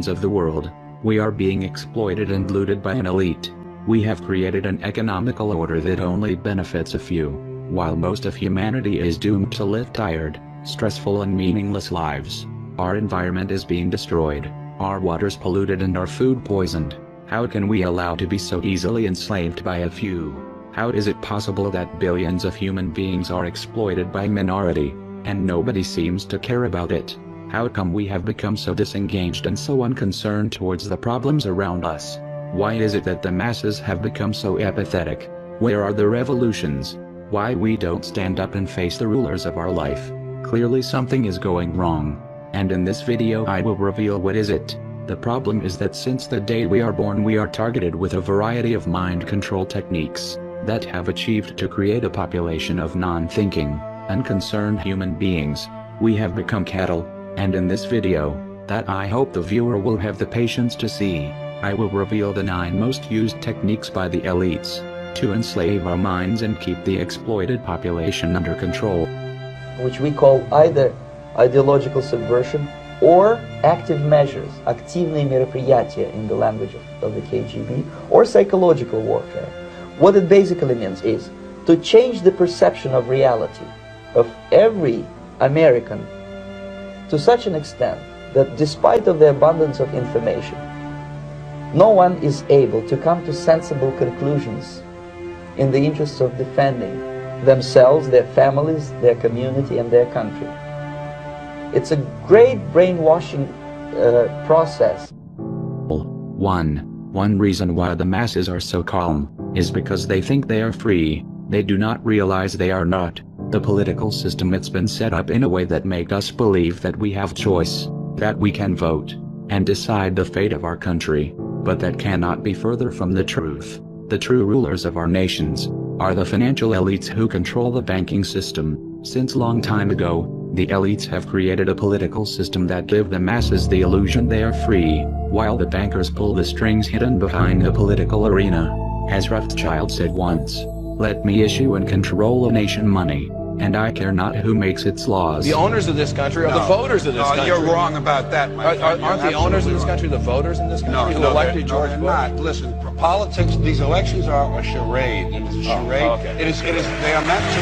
citizens of the world. We are being exploited and looted by an elite. We have created an economical order that only benefits a few, while most of humanity is doomed to live tired, stressful and meaningless lives. Our environment is being destroyed, our waters polluted and our food poisoned. How can we allow to be so easily enslaved by a few? How is it possible that billions of human beings are exploited by a minority, and nobody seems to care about it? How come we have become so disengaged and so unconcerned towards the problems around us? Why is it that the masses have become so apathetic? Where are the revolutions? Why we don't stand up and face the rulers of our life? Clearly something is going wrong. And in this video I will reveal what is it. The problem is that since the day we are born we are targeted with a variety of mind control techniques that have achieved to create a population of non-thinking, unconcerned human beings. We have become cattle, and in this video, that I hope the viewer will have the patience to see, I will reveal the 9 most used techniques by the elites to enslave our minds and keep the exploited population under control. Which we call either ideological subversion or active measures, активные мероприятия in the language of the KGB, or psychological warfare. What it basically means is to change the perception of reality of every American to such an extent that despite of the abundance of information, no one is able to come to sensible conclusions in the interests of defending themselves, their families, their community, and their country. It's a great brainwashing process. One reason why the masses are so calm is because they think they are free. They do not realize they are not. The political system it's been set up in a way that make us believe that we have choice, that we can vote and decide the fate of our country, but that cannot be further from the truth. The true rulers of our nations are the financial elites who control the banking system. Since long time ago, the elites have created a political system that give the masses the illusion they are free, while the bankers pull the strings hidden behind the political arena. As Rothschild said once, "Let me issue and control a nation money, and I care not who makes its laws." The owners of this country are the voters of this country. You're wrong about that, my friend. Aren't the owners of this country the voters in this country who elected George Bush? Not. Listen, politics, these elections are a charade. It is a charade. Okay. It is, they are meant to...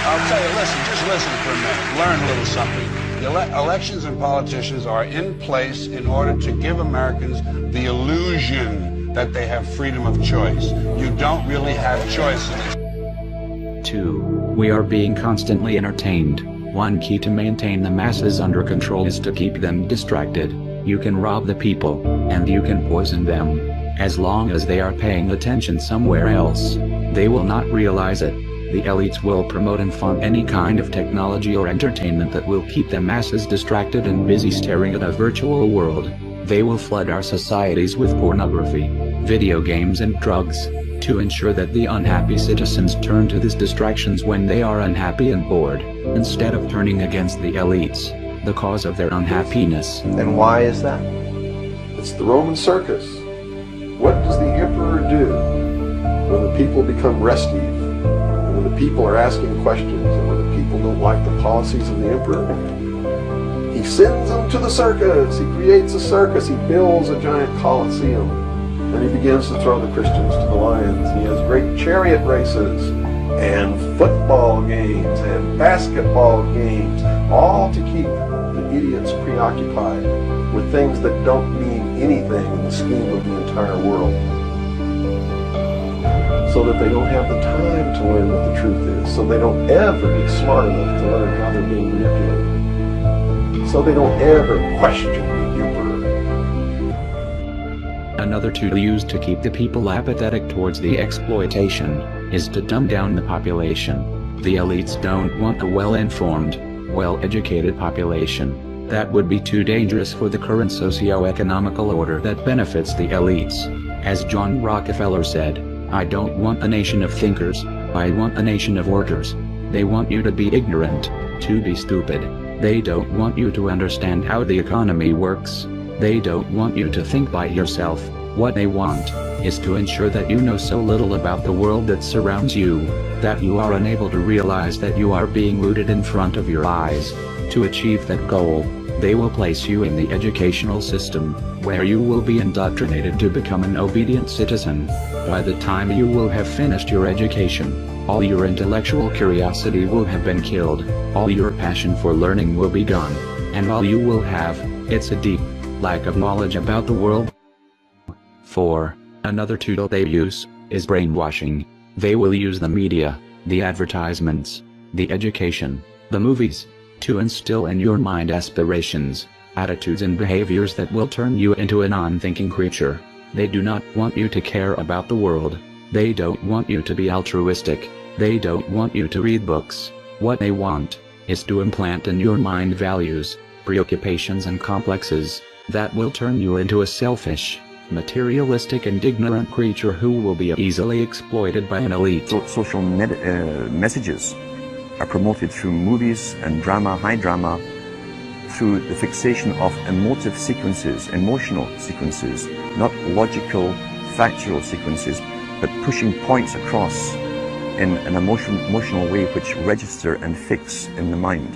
I'll tell you, just listen for a minute. Learn a little something. The elections and politicians are in place in order to give Americans the illusion that they have freedom of choice. You don't really have choice in this. 2. We are being constantly entertained. One key to maintain the masses under control is to keep them distracted. You can rob the people, and you can poison them. As long as they are paying attention somewhere else, they will not realize it. The elites will promote and fund any kind of technology or entertainment that will keep the masses distracted and busy staring at a virtual world. They will flood our societies with pornography, video games and drugs, to ensure that the unhappy citizens turn to these distractions when they are unhappy and bored, instead of turning against the elites, the cause of their unhappiness. And why is that? It's the Roman circus. What does the emperor do when the people become restive? When the people are asking questions and when the people don't like the policies of the emperor, he sends them to the circus. He creates a circus. He builds a giant coliseum. And he begins to throw the Christians to the lions. He has great chariot races and football games and basketball games, all to keep the idiots preoccupied with things that don't mean anything in the scheme of the entire world, so that they don't have the time to learn what the truth is, so they don't ever get smart enough to learn how they're being manipulated, so they don't ever question the emperor. Another tool used to keep the people apathetic towards the exploitation is to dumb down the population. The elites don't want a well-informed, well-educated population. That would be too dangerous for the current socio-economical order that benefits the elites. As John Rockefeller said, "I don't want a nation of thinkers, I want a nation of workers." They want you to be ignorant, to be stupid. They don't want you to understand how the economy works. They don't want you to think by yourself. What they want is to ensure that you know so little about the world that surrounds you, that you are unable to realize that you are being looted in front of your eyes. To achieve that goal, They will place you in the educational system, where you will be indoctrinated to become an obedient citizen. By the time you will have finished your education, all your intellectual curiosity will have been killed, all your passion for learning will be gone, and all you will have, it's a deep lack of knowledge about the world. 4. Another tool they use is brainwashing. They will use the media, the advertisements, the education, the movies, to instill in your mind aspirations, attitudes and behaviors that will turn you into an unthinking creature. They do not want you to care about the world. They don't want you to be altruistic. They don't want you to read books. What they want is to implant in your mind values, preoccupations and complexes that will turn you into a selfish, materialistic and ignorant creature who will be easily exploited by an elite. Social messages are promoted through movies and drama, high drama, through the fixation of emotive sequences, emotional sequences, not logical, factual sequences, but pushing points across in an emotional way which register and fix in the mind.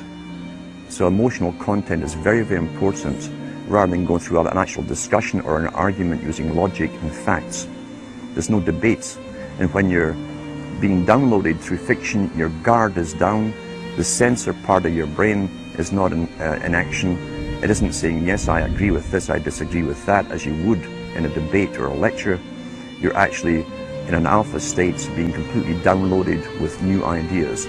So emotional content is very, very important, rather than going through an actual discussion or an argument using logic and facts. There's no debate. And when you're being downloaded through fiction, your guard is down, the censor part of your brain is not in action. It isn't saying, yes, I agree with this, I disagree with that, as you would in a debate or a lecture. You're actually in an alpha state, being completely downloaded with new ideas.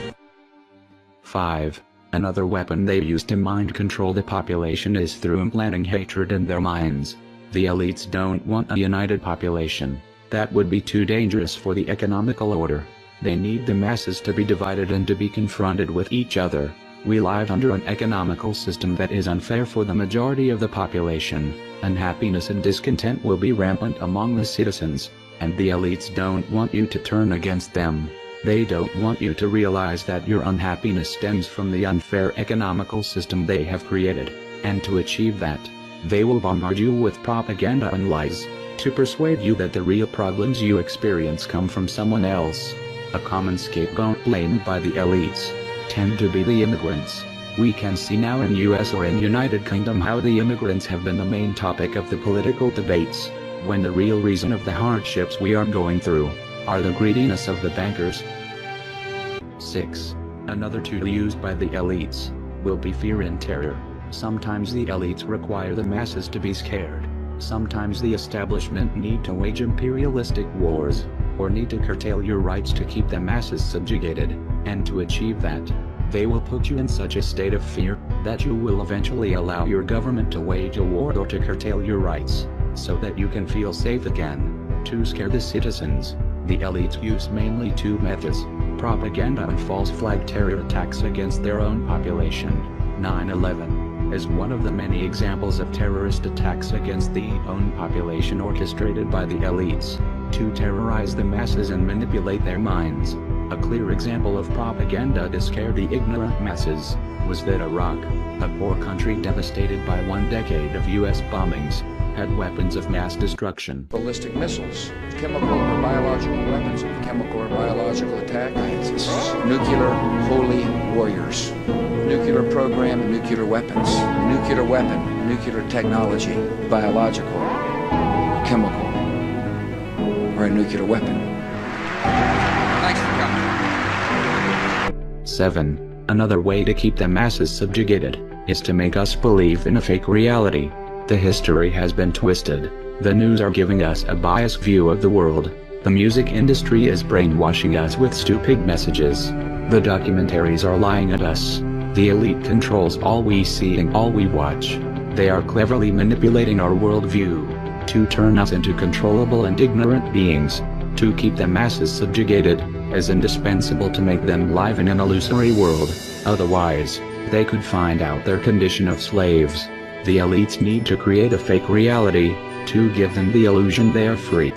5. Another weapon they use to mind control the population is through implanting hatred in their minds. The elites don't want a united population. That would be too dangerous for the economical order. They need the masses to be divided and to be confronted with each other. We live under an economical system that is unfair for the majority of the population. Unhappiness and discontent will be rampant among the citizens, and the elites don't want you to turn against them. They don't want you to realize that your unhappiness stems from the unfair economical system they have created, and to achieve that, they will bombard you with propaganda and lies, to persuade you that the real problems you experience come from someone else. A common scapegoat blamed by the elites tend to be the immigrants. We can see now in US or in United Kingdom how the immigrants have been the main topic of the political debates, when the real reason of the hardships we are going through are the greediness of the bankers. 6. Another tool used by the elites will be fear and terror. Sometimes the elites require the masses to be scared. Sometimes the establishment need to wage imperialistic wars, or need to curtail your rights to keep the masses subjugated, and to achieve that, they will put you in such a state of fear that you will eventually allow your government to wage a war or to curtail your rights, so that you can feel safe again. To scare the citizens, the elites use mainly two methods: propaganda and false flag terror attacks against their own population. 9/11 is one of the many examples of terrorist attacks against the own population orchestrated by the elites, to terrorize the masses and manipulate their minds. A clear example of propaganda to scare the ignorant masses was that Iraq, a poor country devastated by 1 decade of US bombings, had weapons of mass destruction. Ballistic missiles, chemical or biological weapons of chemical or biological attack. This is nuclear holy warriors. Nuclear program and nuclear weapons. Nuclear weapon, nuclear technology, biological, chemical, or a nuclear weapon. Thanks for coming. 7. Another way to keep the masses subjugated is to make us believe in a fake reality. The history has been twisted. The news are giving us a biased view of the world. The music industry is brainwashing us with stupid messages. The documentaries are lying at us. The elite controls all we see and all we watch. They are cleverly manipulating our worldview to turn us into controllable and ignorant beings. To keep the masses subjugated is indispensable to make them live in an illusory world. Otherwise, they could find out their condition of slaves. The elites need to create a fake reality to give them the illusion they are free.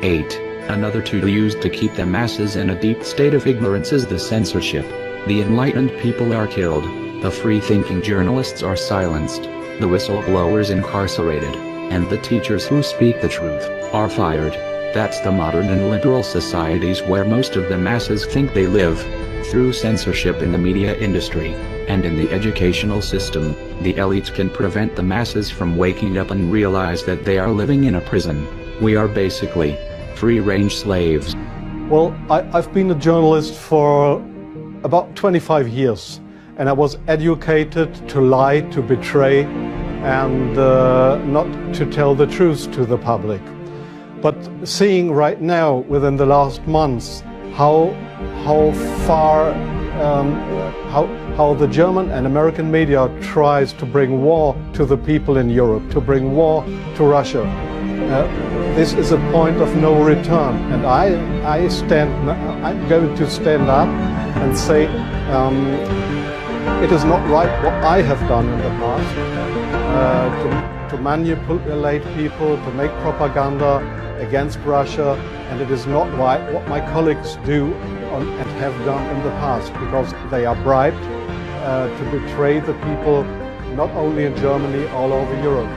8. Another tool used to keep the masses in a deep state of ignorance is the censorship. The enlightened people are killed, the free-thinking journalists are silenced, the whistleblowers incarcerated, and the teachers who speak the truth are fired. That's the modern and liberal societies where most of the masses think they live. Through censorship in the media industry and in the educational system, The elites can prevent the masses from waking up and realize that they are living in a prison. We are basically free-range slaves. Well, I've been a journalist for about 25 years, and I was educated to lie, to betray, and not to tell the truth to the public. But seeing right now, within the last months, how far, how the German and American media tries to bring war to the people in Europe, to bring war to Russia. This is a point of no return, and I'm going to stand up and say it is not right what I have done in the past, to manipulate people, to make propaganda against Russia, and it is not right what my colleagues do and have done in the past, because they are bribed to betray the people, not only in Germany, all over Europe.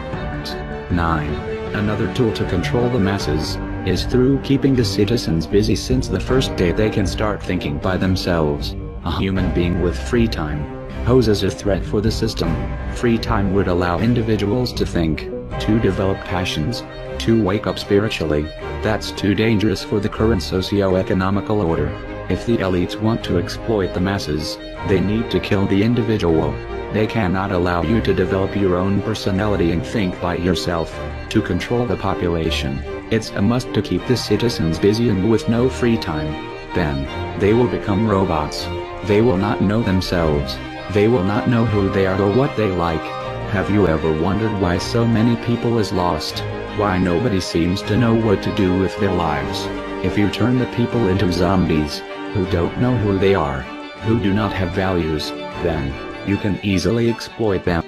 9. Another tool to control the masses is through keeping the citizens busy since the first day they can start thinking by themselves. A human being with free time poses a threat for the system. Free time would allow individuals to think, to develop passions, to wake up spiritually. That's too dangerous for the current socio-economical order. If the elites want to exploit the masses, they need to kill the individual. They cannot allow you to develop your own personality and think by yourself. To control the population, it's a must to keep the citizens busy and with no free time. Then, they will become robots. They will not know themselves. They will not know who they are or what they like. Have you ever wondered why so many people is lost? Why nobody seems to know what to do with their lives? If you turn the people into zombies, who don't know who they are, who do not have values, then, you can easily exploit them.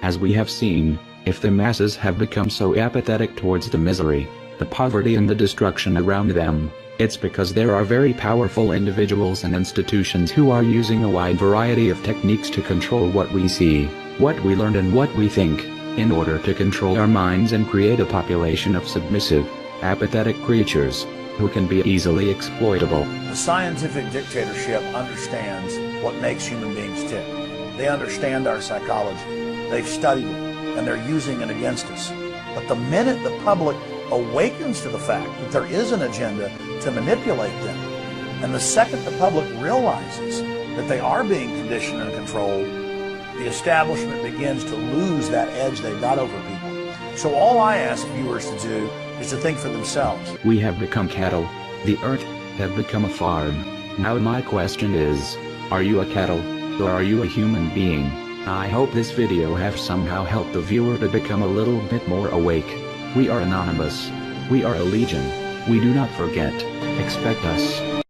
As we have seen, if the masses have become so apathetic towards the misery, the poverty and the destruction around them, it's because there are very powerful individuals and institutions who are using a wide variety of techniques to control what we see, what we learn and what we think, in order to control our minds and create a population of submissive, apathetic creatures, who can be easily exploitable. The scientific dictatorship understands what makes human beings tick. They understand our psychology. They've studied it, and they're using it against us. But the minute the public awakens to the fact that there is an agenda to manipulate them, and the second the public realizes that they are being conditioned and controlled, the establishment begins to lose that edge they've got over people. So all I ask viewers to do is to think for themselves. We have become cattle. The earth have become a farm. Now my question is, are you a cattle, or are you a human being? I hope this video has somehow helped the viewer to become a little bit more awake. We are anonymous. We are a legion. We do not forget. Expect us.